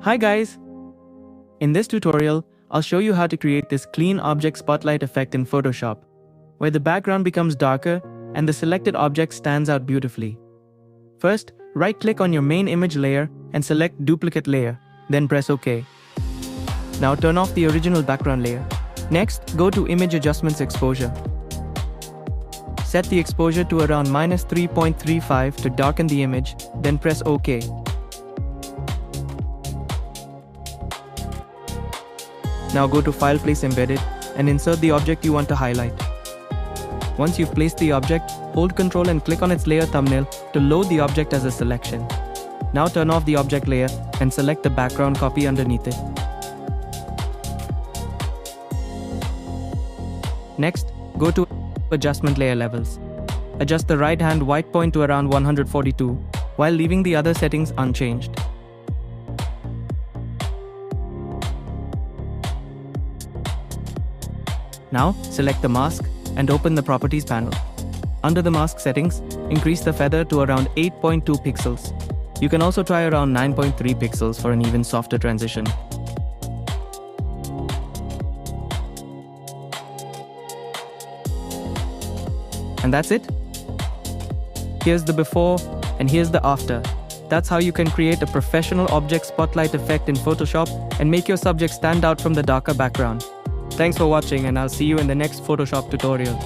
Hi guys! In this tutorial, I'll show you how to create this clean object spotlight effect in Photoshop, where the background becomes darker and the selected object stands out beautifully. First, right-click on your main image layer and select Duplicate Layer, then press OK. Now turn off the original background layer. Next, go to Image Adjustments Exposure. Set the exposure to around -3.35 to darken the image, then press OK. Now go to File, Place Embedded, and insert the object you want to highlight. Once you've placed the object, hold Ctrl and click on its layer thumbnail to load the object as a selection. Now turn off the object layer and select the background copy underneath it. Next, go to Adjustment Layer Levels. Adjust the right-hand white point to around 142, while leaving the other settings unchanged. Now, select the mask and open the Properties panel. Under the mask settings, increase the feather to around 8.2 pixels. You can also try around 9.3 pixels for an even softer transition. And that's it. Here's the before and here's the after. That's how you can create a professional object spotlight effect in Photoshop and make your subject stand out from the darker background. Thanks for watching, and I'll see you in the next Photoshop tutorial.